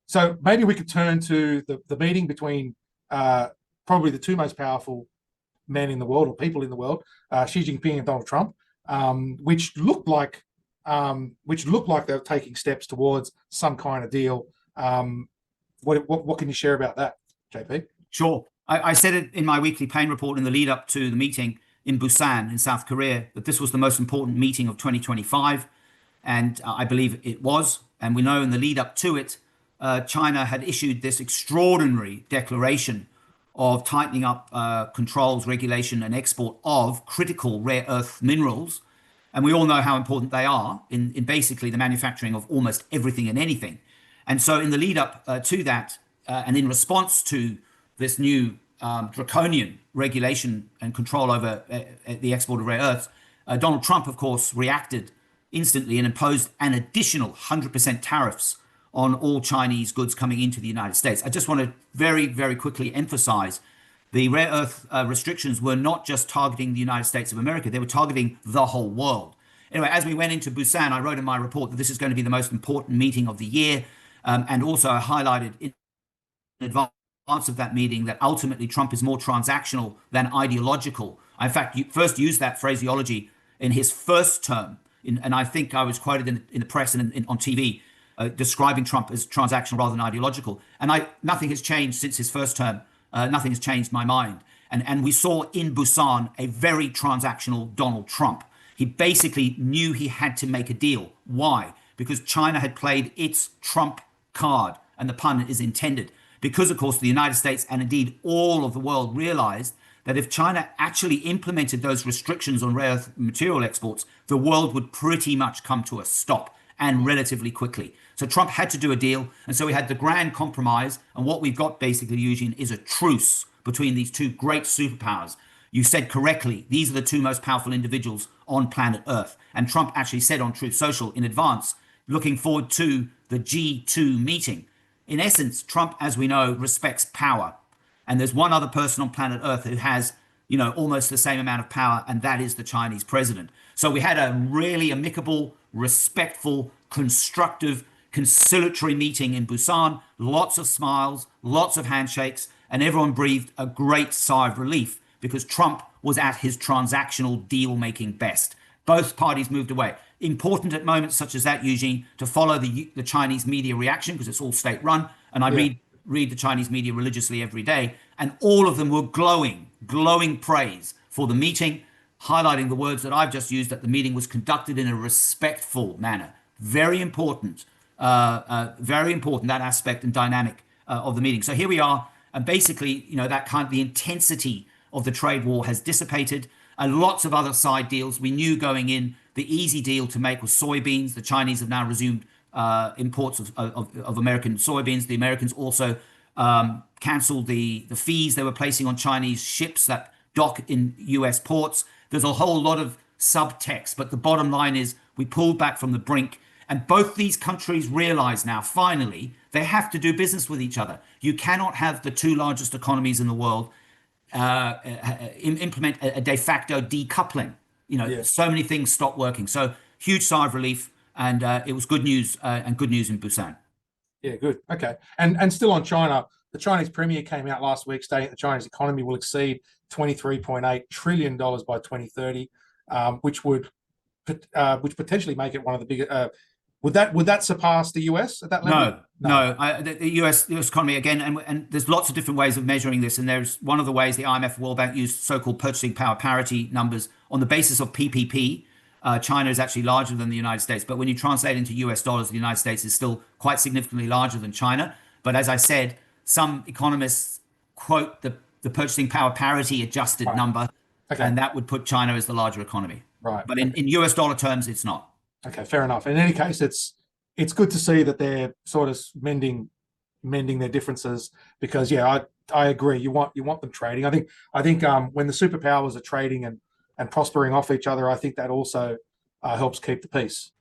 So maybe we could turn to the meeting between probably the two most powerful men in the world, or people in the world, Xi Jinping and Donald Trump, which looked like they were taking steps towards some kind of deal. What can you share about that, JP? Sure. I said it in my weekly pain report in the lead up to the meeting in Busan in South Korea, that this was the most important meeting of 2025. And I believe it was. And we know in the lead up to it, China had issued this extraordinary declaration of tightening up controls, regulation, and export of critical rare earth minerals. And we all know how important they are in basically the manufacturing of almost everything and anything. And so in the lead up to that, and in response to this new draconian regulation and control over the export of rare earths, Donald Trump, of course, reacted instantly and imposed an additional 100% tariffs on all Chinese goods coming into the United States. I just want to very, very quickly emphasize the rare earth restrictions were not just targeting the United States of America, they were targeting the whole world. Anyway, as we went into Busan, I wrote in my report that this is going to be the most important meeting of the year. And also I highlighted in advance of that meeting that ultimately Trump is more transactional than ideological. I, in fact, first used that phraseology in his first term. And I think I was quoted in the press and on TV describing Trump as transactional rather than ideological. And nothing has changed since his first term. Nothing has changed my mind. And we saw in Busan a very transactional Donald Trump. He basically knew he had to make a deal. Why? Because China had played its Trump card, and the pun is intended. Because, of course, the United States and indeed all of the world realized that if China actually implemented those restrictions on rare earth material exports, the world would pretty much come to a stop, and relatively quickly. So Trump had to do a deal. And so we had the grand compromise. And what we've got basically, Eugene, is a truce between these two great superpowers. You said correctly, these are the two most powerful individuals on planet Earth. And Trump actually said on Truth Social in advance, looking forward to the G2 meeting. In essence, Trump, as we know, respects power. And there's one other person on planet Earth who has, almost the same amount of power, and that is the Chinese president. So we had a really amicable, respectful, constructive, conciliatory meeting in Busan, lots of smiles, lots of handshakes, and everyone breathed a great sigh of relief because Trump was at his transactional deal-making best. Both parties moved away. Important at moments such as that, Eugene, to follow the Chinese media reaction because it's all state-run, and I read the Chinese media religiously every day, and all of them were glowing praise for the meeting, highlighting the words that I've just used, that the meeting was conducted in a respectful manner. Very important, that aspect and dynamic of the meeting. So here we are, and basically, the intensity of the trade war has dissipated, and lots of other side deals. We knew going in, the easy deal to make was soybeans. The Chinese have now resumed imports of American soybeans. The Americans also canceled the fees they were placing on Chinese ships that dock in US ports. There's a whole lot of subtext, but the bottom line is we pulled back from the brink, and both these countries realize now, finally, they have to do business with each other. You cannot have the two largest economies in the world implement a de facto decoupling. So many things stop working. So huge sigh of relief, and it was good news, and good news in Busan. Yeah, good. Okay. And still on China, the Chinese premier came out last week stating the Chinese economy will exceed $23.8 trillion by 2030, which would potentially make it one of the biggest. Would that surpass the US at that level? No. The US economy, again, and there's lots of different ways of measuring this. And there's one of the ways the IMF World Bank used so-called purchasing power parity numbers on the basis of PPP. China is actually larger than the United States. But when you translate into US dollars, the United States is still quite significantly larger than China. But as I said, some economists quote the purchasing power parity adjusted number, and that would put China as the larger economy. Right. But in US dollar terms, it's not. Okay, fair enough. In any case, it's good to see that they're sort of mending their differences because, I agree. You want them trading. I think when the superpowers are trading and prospering off each other, I think that also helps keep the peace.